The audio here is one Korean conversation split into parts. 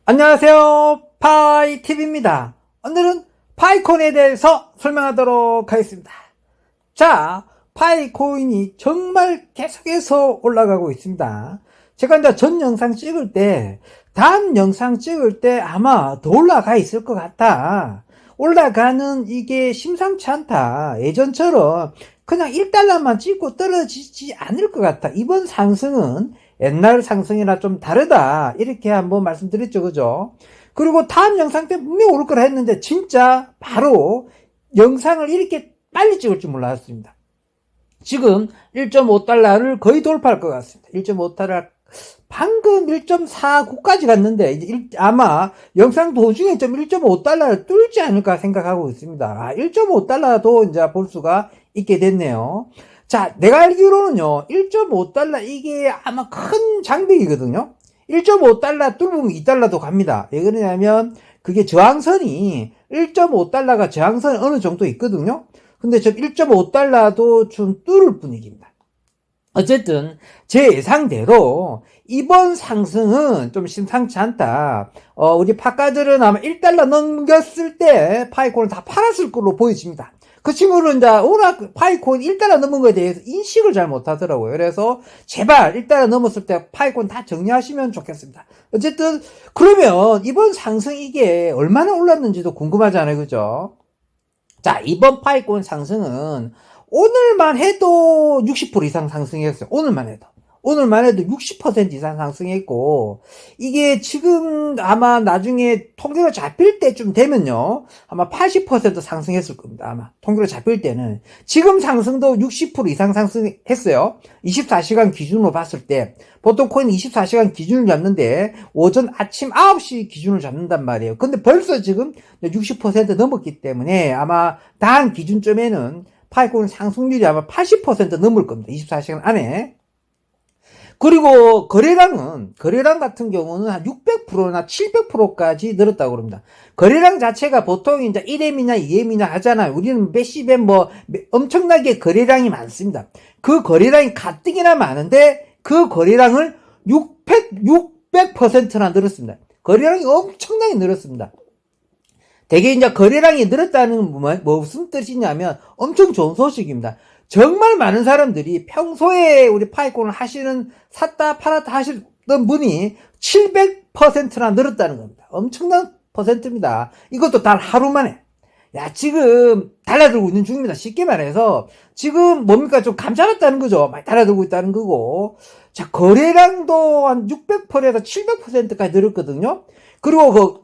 안녕하세요. 파이TV입니다. 오늘은 파이코인에 대해서 설명하도록 하겠습니다. 자, 파이코인이 정말 계속해서 올라가고 있습니다. 제가 이제 전 영상 찍을 때, 다음 영상 찍을 때 아마 더 올라가 있을 것 같아. 올라가는 이게 심상치 않다. 예전처럼 그냥 1달러만 찍고 떨어지지 않을 것 같아. 이번 상승은 옛날 상승이나 좀 다르다. 이렇게 한번 말씀드렸죠. 그죠? 그리고 다음 영상 때 분명히 오를 거라 했는데 진짜 바로 영상을 이렇게 빨리 찍을 줄 몰랐습니다. 지금 1.5달러를 거의 돌파할 것 같습니다. 1.5달러 방금 1.49까지 갔는데 아마 영상 도중에 1.5달러를 뚫지 않을까 생각하고 있습니다. 1.5달러도 이제 볼 수가 있게 됐네요. 자, 내가 알기로는요, 1.5달러 이게 아마 큰 장벽이거든요. 1.5달러 뚫으면 2달러도 갑니다. 왜 그러냐면 그게 저항선이 1.5달러가 저항선이 어느 정도 있거든요. 근데 저 1.5달러도 좀 뚫을 분위기입니다. 어쨌든 제 예상대로 이번 상승은 좀 심상치 않다. 우리 파카들은 아마 1달러 넘겼을 때 파이콘을 다 팔았을 걸로 보여집니다. 그 친구는 이제 워낙 파이콘 1달러 넘은 거에 대해서 인식을 잘 못하더라고요. 그래서 제발 1달러 넘었을 때 파이콘 다 정리하시면 좋겠습니다. 어쨌든 그러면 이번 상승 이게 얼마나 올랐는지도 궁금하잖아요. 그죠? 자, 이번 파이콘 상승은 오늘만 해도 60% 이상 상승했어요. 오늘만 해도 60% 이상 상승했고, 이게 지금 아마 나중에 통계가 잡힐 때쯤 되면요, 아마 80% 상승했을 겁니다. 아마 통계가 잡힐 때는. 지금 상승도 60% 이상 상승했어요. 24시간 기준으로 봤을 때 보통 코인은 24시간 기준을 잡는데 오전 아침 9시 기준을 잡는단 말이에요. 근데 벌써 지금 60% 넘었기 때문에 아마 다음 기준점에는 파이콘 상승률이 아마 80% 넘을 겁니다. 24시간 안에. 그리고 거래량 같은 경우는 한 600%나 700%까지 늘었다고 그럽니다. 거래량 자체가 보통 이제 1M이냐 2M이냐 하잖아요. 우리는 몇십 M 엄청나게 거래량이 많습니다. 그 거래량이 가뜩이나 많은데 그 거래량을 600%나 늘었습니다. 거래량이 엄청나게 늘었습니다. 대개 이제 거래량이 늘었다는 무슨 뜻이냐면 엄청 좋은 소식입니다. 정말 많은 사람들이 평소에 우리 파이콘을 샀다 팔았다 하시던 분이 700%나 늘었다는 겁니다. 엄청난 퍼센트입니다. 이것도 단 하루 만에. 야, 지금 달라들고 있는 중입니다. 쉽게 말해서 지금 뭡니까? 좀 감잡았다는 거죠. 많이 달라들고 있다는 거고. 자, 거래량도 한 600%에서 700%까지 늘었거든요. 그리고 그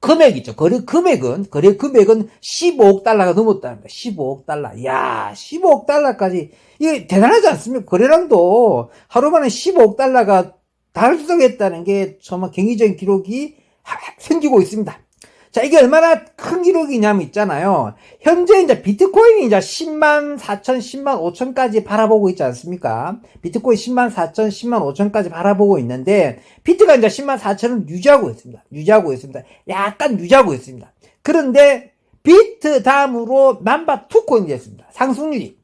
금액 있죠. 거래 금액은 15억 달러가 넘었답니다. 15억 달러. 야, 15억 달러까지. 이게 대단하지 않습니까? 거래량도 하루 만에 15억 달러가 달성했다는 게 정말 경이적인 기록이 생기고 있습니다. 자, 이게 얼마나 큰 기록이냐면 있잖아요. 현재 이제 비트코인이 이제 10만 4천, 10만 5천까지 바라보고 있지 않습니까? 비트코인 10만 4천, 10만 5천까지 바라보고 있는데, 비트가 이제 10만 4천을 유지하고 있습니다. 약간 유지하고 있습니다. 그런데, 비트 다음으로 넘버2 코인이 됐습니다. 상승률이.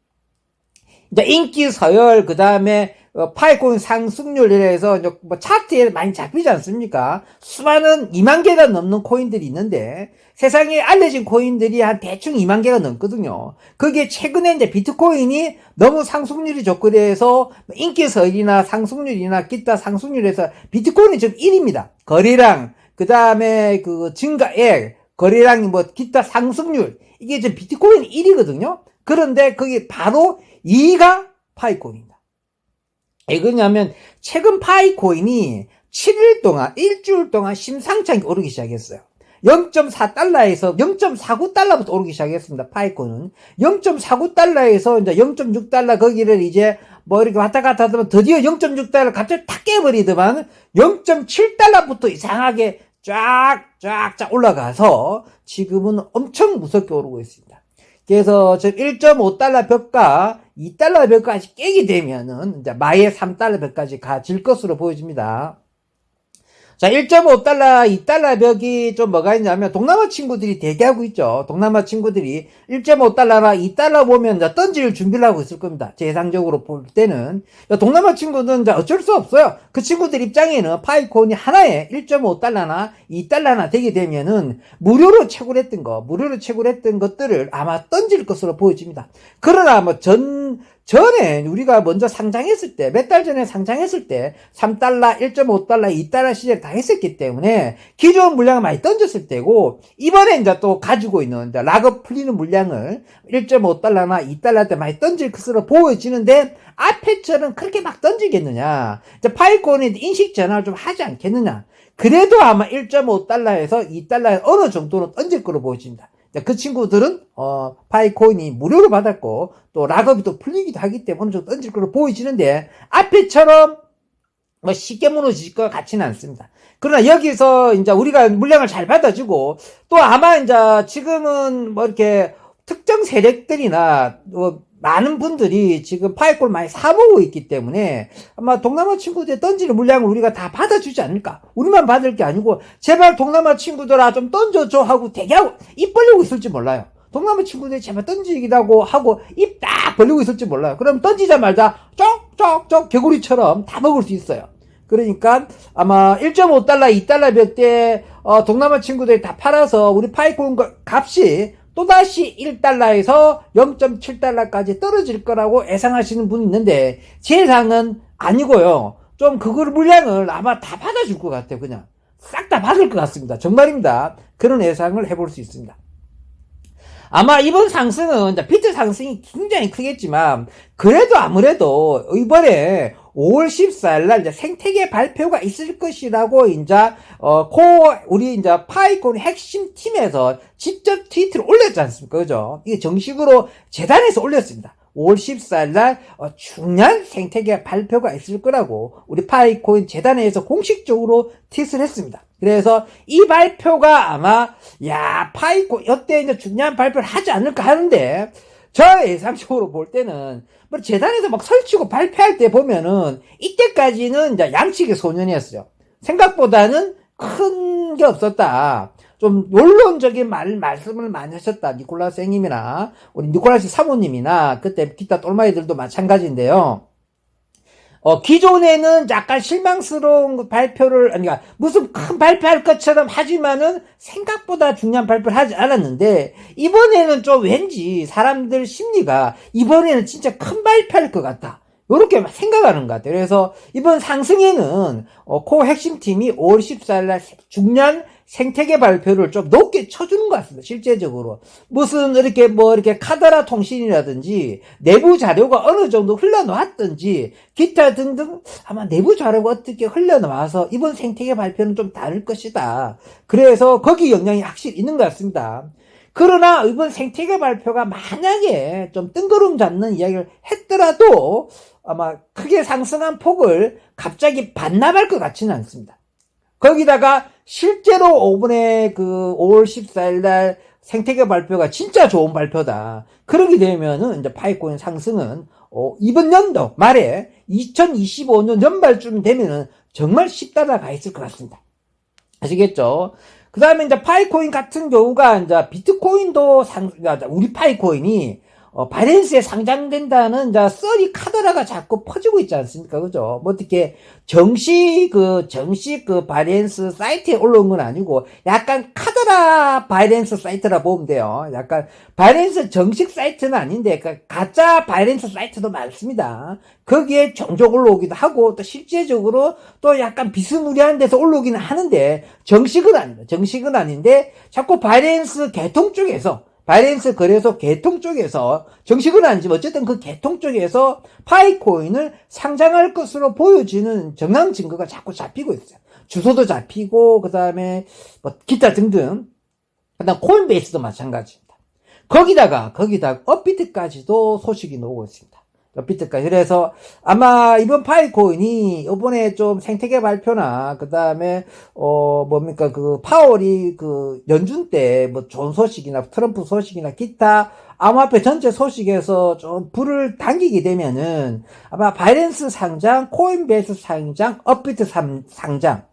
이제 인기 서열, 그 다음에 파이콘 상승률에 대해서 뭐 차트에 많이 잡히지 않습니까? 수많은 2만 개가 넘는 코인들이 있는데 세상에 알려진 코인들이 한 대충 2만 개가 넘거든요. 그게 최근에 이제 비트코인이 너무 상승률이 좋고 그래서 인기 서열이나 상승률이나 기타 상승률에서 비트코인이 지금 1위입니다. 거래량, 그 다음에 그 증가액, 거래량이 뭐 기타 상승률, 이게 지금 비트코인 1위거든요. 그런데 그게 바로 2위가 파이코인입니다. 왜 그러냐면 최근 파이코인이 7일 동안 일주일 동안 심상치 않게 오르기 시작했어요. 0.4달러에서 0.49달러부터 오르기 시작했습니다. 파이코인은 0.49달러에서 이제 0.6달러 거기를 이제 뭐 이렇게 왔다 갔다 하더만 드디어 0.6달러 갑자기 탁 깨버리더만 0.7달러부터 이상하게 쫙 올라가서 지금은 엄청 무섭게 오르고 있습니다. 그래서 지금 1.5달러 벽과 2달러 벽까지 깨게 되면은 이제 마의 3달러 벽까지 가질 것으로 보여집니다. 자, 1.5달러, 2달러 벽이 좀 뭐가 있냐면, 동남아 친구들이 대기하고 있죠. 동남아 친구들이 1.5달러나 2달러 보면 이제 던질 준비를 하고 있을 겁니다. 예상적으로 볼 때는. 동남아 친구들은 이제 어쩔 수 없어요. 그 친구들 입장에는 파이콘이 하나에 1.5달러나 2달러나 되게 되면은 무료로 채굴했던 것들을 아마 던질 것으로 보여집니다. 그러나 뭐 전에 우리가 먼저 상장했을 때, 몇 달 전에 상장했을 때 3달러, 1.5달러, 2달러 시절 다 했었기 때문에 기존 물량을 많이 던졌을 때고, 이번에 이제 또 가지고 있는 이제 락업 풀리는 물량을 1.5달러나 2달러 때 많이 던질 것으로 보여지는데, 앞에처럼 그렇게 막 던지겠느냐? 이제 파이콘이 인식 전환을 좀 하지 않겠느냐? 그래도 아마 1.5달러에서 2달러에 어느 정도는 던질 거로 보여집니다. 그 친구들은 파이코인이 무료로 받았고 또 락업이 또 풀리기도 하기 때문에 어느 정도 던질 걸로 보여지는데, 앞에처럼 뭐 쉽게 무너질 것 같지는 않습니다. 그러나 여기서 이제 우리가 물량을 잘 받아주고, 또 아마 이제 지금은 뭐 이렇게 특정 세력들이나 많은 분들이 지금 파이콘을 많이 사보고 있기 때문에 아마 동남아 친구들의 던지는 물량을 우리가 다 받아주지 않을까. 우리만 받을 게 아니고 제발 동남아 친구들아 좀 던져줘 하고 대기하고 입 벌리고 있을지 몰라요. 동남아 친구들이 제발 던지기라고 하고 입 딱 벌리고 있을지 몰라요. 그럼 던지자마자 쪽쪽쪽 개구리처럼 다 먹을 수 있어요. 그러니까 아마 1.5달러, 2달러 벽대 동남아 친구들이 다 팔아서 우리 파이콘 값이 또다시 1달러에서 0.7달러까지 떨어질 거라고 예상하시는 분이 있는데, 제 예상은 아니고요. 좀 그걸 물량을 아마 다 받아줄 것 같아요. 그냥 싹 다 받을 것 같습니다. 정말입니다. 그런 예상을 해볼 수 있습니다. 아마 이번 상승은 비트 상승이 굉장히 크겠지만, 그래도 아무래도 이번에 5월 14일날 이제 생태계 발표가 있을 것이라고 우리 파이콘 핵심 팀에서 직접 트위터를 올렸지 않습니까? 그죠? 이게 정식으로 재단에서 올렸습니다. 5월 14일날 중요한 생태계 발표가 있을 거라고 우리 파이코인 재단에서 공식적으로 트윗을 했습니다. 그래서 이 발표가 아마 파이콘 이때 이제 중요한 발표를 하지 않을까 하는데, 저 예상적으로 볼 때는 뭐 재단에서 막 설치고 발표할 때 보면은 이때까지는 이제 양측의 소년이었어요. 생각보다는 큰 게 없었다. 좀 논론적인 말씀을 많이 하셨다. 니콜라스 형님이나 우리 니콜라스 사모님이나 그때 기타 똘마이들도 마찬가지인데요. 기존에는 약간 실망스러운 발표를, 그러니까 무슨 큰 발표할 것처럼 하지만은 생각보다 중요한 발표를 하지 않았는데, 이번에는 좀 왠지 사람들 심리가 이번에는 진짜 큰 발표할 것 같다. 요렇게 생각하는 것 같아요. 그래서 이번 상승에는 코어 핵심팀이 5월 14일날 중요한 생태계 발표를 좀 높게 쳐주는 것 같습니다. 실제적으로. 무슨 이렇게 카더라 통신이라든지 내부 자료가 어느 정도 흘러나왔든지 기타 등등 아마 내부 자료가 어떻게 흘러나와서 이번 생태계 발표는 좀 다를 것이다. 그래서 거기 영향이 확실히 있는 것 같습니다. 그러나 이번 생태계 발표가 만약에 좀 뜬구름 잡는 이야기를 했더라도 아마 크게 상승한 폭을 갑자기 반납할 것 같지는 않습니다. 거기다가 실제로 5월 14일 날 생태계 발표가 진짜 좋은 발표다. 그렇게 되면은 이제 파이코인 상승은 이번 연도 말에 2025년 연말쯤 되면은 정말 10달러 가 있을 것 같습니다. 아시겠죠? 그 다음에 이제 파이코인 같은 경우가 이제 비트코인도 우리 파이코인이 바이낸스에 상장된다는 썰이 카더라가 자꾸 퍼지고 있지 않습니까? 그죠? 뭐 어떻게 정식 바이낸스 사이트에 올라온 건 아니고 약간 카더라 바이낸스 사이트라 보면 돼요. 약간 바이낸스 정식 사이트는 아닌데 가짜 바이낸스 사이트도 많습니다. 거기에 종종 올라오기도 하고 또 실제적으로 또 약간 비스무리한 데서 올라오기는 하는데 정식은 아닌데 자꾸 바이낸스 계통 쪽에서 바이낸스 거래소 계통 쪽에서 정식은 아니지만 어쨌든 그 계통 쪽에서 파이코인을 상장할 것으로 보여지는 정황 증거가 자꾸 잡히고 있어요. 주소도 잡히고 그다음에 뭐 기타 등등. 그다음 코인베이스도 마찬가지입니다. 거기다가 업비트까지도 소식이 나오고 있습니다. 업비트까지. 그래서 아마 이번 파이코인이 이번에 좀 생태계 발표나 그다음에 파월이 연준 때 뭐 좋은 소식이나 트럼프 소식이나 기타 암호화폐 전체 소식에서 좀 불을 당기게 되면은 아마 바이낸스 상장, 코인베이스 상장, 업비트 상장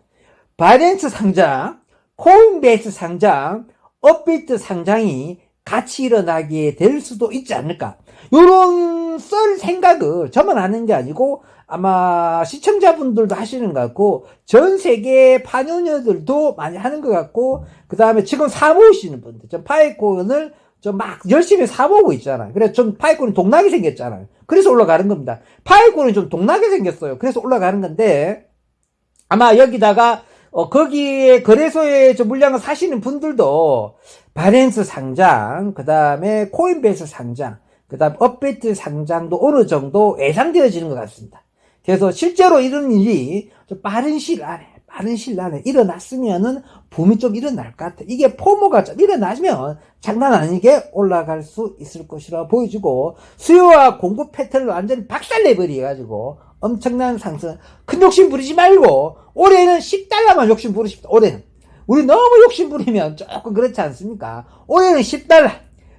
바이낸스 상장, 코인베이스 상장, 업비트 상장이 같이 일어나게 될 수도 있지 않을까. 요런 썰 생각을 저만 하는 게 아니고 아마 시청자분들도 하시는 것 같고 전 세계 파노녀들도 많이 하는 것 같고 그 다음에 지금 사모으시는 분들 좀 파이콘을 좀 막 열심히 사모으고 있잖아요. 그래서 좀 파이콘이 동나게 생겼잖아요. 그래서 올라가는 겁니다. 파이콘이 좀 동나게 생겼어요. 그래서 올라가는 건데 아마 여기다가 거기에 거래소에 저 물량을 사시는 분들도 바이낸스 상장, 그 다음에 코인베이스 상장, 그 다음 업비트 상장도 어느 정도 예상되어지는 것 같습니다. 그래서 실제로 이런 일이 좀 빠른 시일 안에 일어났으면은 붐이 좀 일어날 것 같아. 이게 포모가 좀 일어나면 장난 아니게 올라갈 수 있을 것이라 보여지고 수요와 공급 패턴을 완전히 박살내버려가지고 엄청난 상승. 큰 욕심 부리지 말고 올해는 $10만 욕심 부르십시오. 올해는. 우리 너무 욕심 부리면 조금 그렇지 않습니까? 올해는 $10.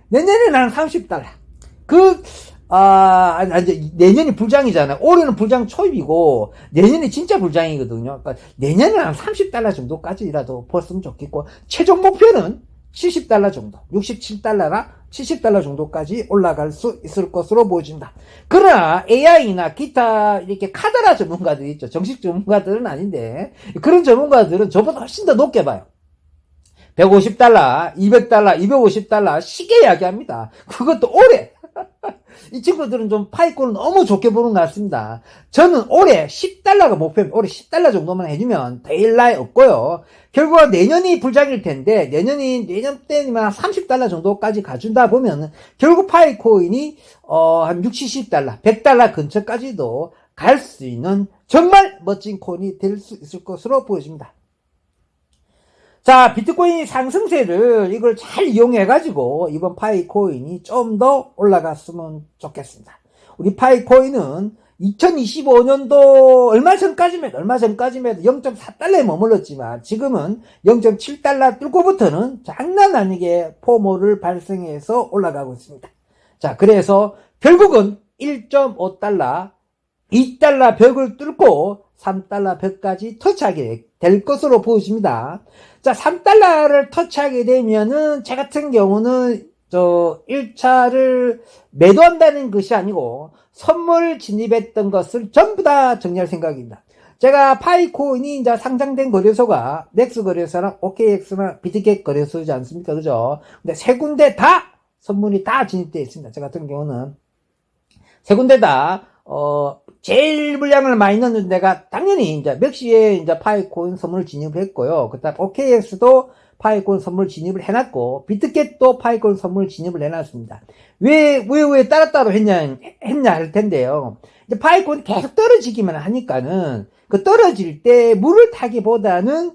내년에는 한 $30. 내년이 불장이잖아. 올해는 불장 초입이고, 내년이 진짜 불장이거든요. 그러니까 내년은 한 $30 정도까지라도 벌었으면 좋겠고, 최종 목표는 $70 정도, $67나 $70 정도까지 올라갈 수 있을 것으로 보여진다. 그러나 AI나 기타 이렇게 카더라 전문가들 있죠. 정식 전문가들은 아닌데, 그런 전문가들은 저보다 훨씬 더 높게 봐요. $150, $200, $250 시계 이야기합니다. 그것도 올해. 이 친구들은 좀 파이콘을 너무 좋게 보는 것 같습니다. 저는 올해 $10가 목표입니다. 올해 $10 정도만 해주면 될 나위 없고요. 결국 내년이 불장일 텐데 내년 때면 $30 정도까지 가준다 보면 결국 파이코인이 한 $60, $70, $100 근처까지도 갈 수 있는 정말 멋진 코인이 될 수 있을 것으로 보여집니다. 자, 비트코인 상승세를 이걸 잘 이용해가지고 이번 파이코인이 좀 더 올라갔으면 좋겠습니다. 우리 파이코인은 2025년도 얼마 전까지만 해도 0.4달러에 머물렀지만 지금은 0.7달러 뚫고부터는 장난 아니게 포모를 발생해서 올라가고 있습니다. 자, 그래서 결국은 1.5달러, 2달러 벽을 뚫고 3달러 벽까지 터치하게 될 것으로 보여집니다. 자, 3달러를 터치하게 되면은, 제 같은 경우는, 1차를 매도한다는 것이 아니고, 선물 진입했던 것을 전부 다 정리할 생각입니다. 제가 파이코인이 이제 상장된 거래소가, 넥스 거래소나 OKX나 비트겟 거래소이지 않습니까? 그죠? 근데 세 군데 다, 선물이 다 진입되어 있습니다. 제 같은 경우는. 세 군데 다, 제일 물량을 많이 넣는 데가 당연히 이제 멕시에 이제 파이코인 선물 진입을 했고요. 그 다음 OKX도 파이코인 선물 진입을 해놨고, 비트겟도 파이코인 선물 진입을 해놨습니다. 왜 따로따로 했냐 할 텐데요. 이제 파이코인이 계속 떨어지기만 하니까는, 그 떨어질 때 물을 타기보다는,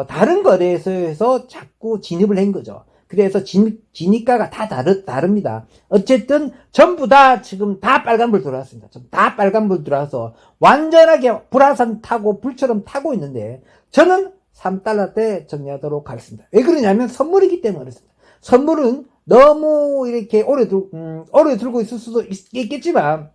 다른 거래소에서 자꾸 진입을 한 거죠. 그래서 진입가가 다 다릅니다. 어쨌든 전부 다 지금 다 빨간불 들어왔습니다. 다 빨간불 들어와서 완전하게 불화산 타고 불처럼 타고 있는데 저는 3달러대 정리하도록 하겠습니다. 왜 그러냐면 선물이기 때문에 그렇습니다. 선물은 너무 이렇게 오래 들고 있을 수도 있겠지만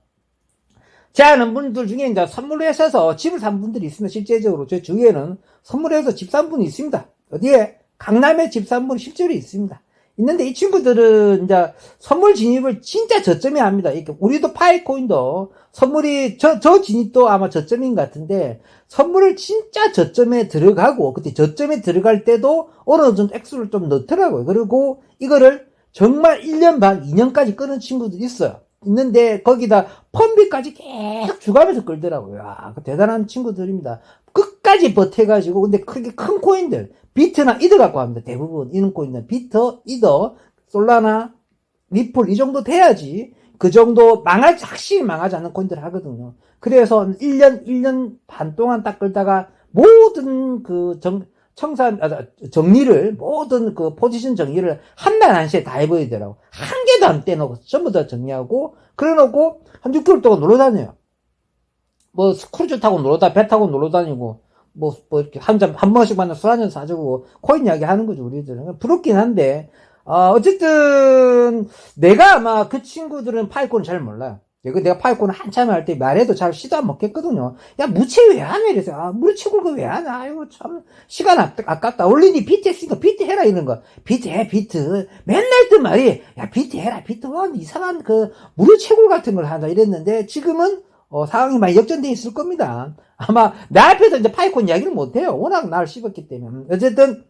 제 아는 분들 중에 이제 선물로 하셔서 집을 산 분들이 있습니다. 실제적으로 제 주위에는 선물해서 집 산 분이 있습니다. 어디에? 강남에 집 산 분이 실제로 있습니다. 있는데 이 친구들은 이제 선물 진입을 진짜 저점에 합니다. 이렇게 우리도 파이코인도 선물이 저 진입도 아마 저점인 것 같은데 선물을 진짜 저점에 들어가고 그때 저점에 들어갈 때도 어느 정도 액수를 좀 넣더라고요. 그리고 이거를 정말 1년 반, 2년까지 끄는 친구들이 있어요. 있는데 거기다 펀비까지 계속 주가면서 끌더라고요. 야, 대단한 친구들입니다. 끝까지 버텨가지고 근데 그렇게 큰 코인들 비트나 이더 갖고 합니다. 대부분 이런 코인은 비트, 이더, 솔라나, 리플 이 정도 돼야지 그 정도 확실히 망하지 않는 코인들 하거든요. 그래서 1년 반 동안 딱 끌다가 모든 그 정리를 모든 그 포지션 정리를 한날 한시에 다 해버리더라고. 한 개도 안 떼놓고 전부 다 정리하고 그래놓고 한 6개월 동안 놀러 다녀요. 뭐 크루즈 타고 배 타고 놀러 다니고 뭐 이렇게 한 번씩 만나 술 한잔 사주고 코인 이야기 하는 거죠 우리들은. 부럽긴 한데 어쨌든 내가 아마 그 친구들은 파이콘을 잘 몰라요. 이거 내가 파이콘을 한참 할 때 말해도 잘 시도 안 먹겠거든요. 야, 무채 왜 하냐? 이래서, 아, 무채 굴거 왜 하냐? 아이고, 참, 시간 아깝다. 원래 비트 했으니까 비트 해라, 이런 거. 비트 해, 비트. 맨날 뜬 말이, 야, 비트 해라, 비트. 이상한 무료채굴 같은 걸 한다, 이랬는데, 지금은, 상황이 많이 역전돼 있을 겁니다. 아마, 내 앞에서 이제 파이콘 이야기를 못해요. 워낙 날 씹었기 때문에. 어쨌든,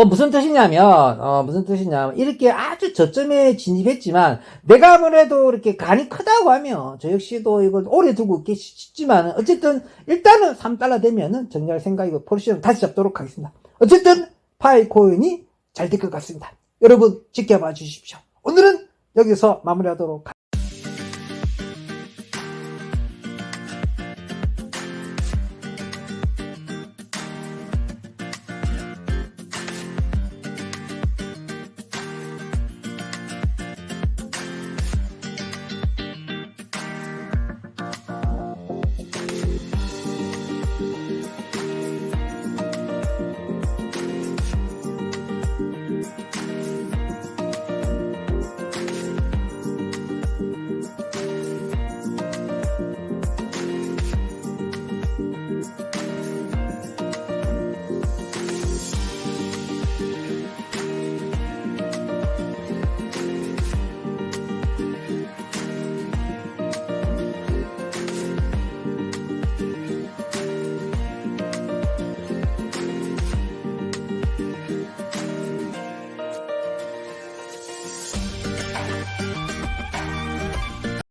무슨 뜻이냐면, 이렇게 아주 저점에 진입했지만, 내가 아무래도 이렇게 간이 크다고 하면, 저 역시도 이걸 오래 두고 있기 쉽지만, 어쨌든, 일단은 3달러 되면은 정리할 생각이고, 포지션을 다시 잡도록 하겠습니다. 어쨌든, 파이코인이 잘 될 것 같습니다. 여러분, 지켜봐 주십시오. 오늘은 여기서 마무리하도록 하겠습니다.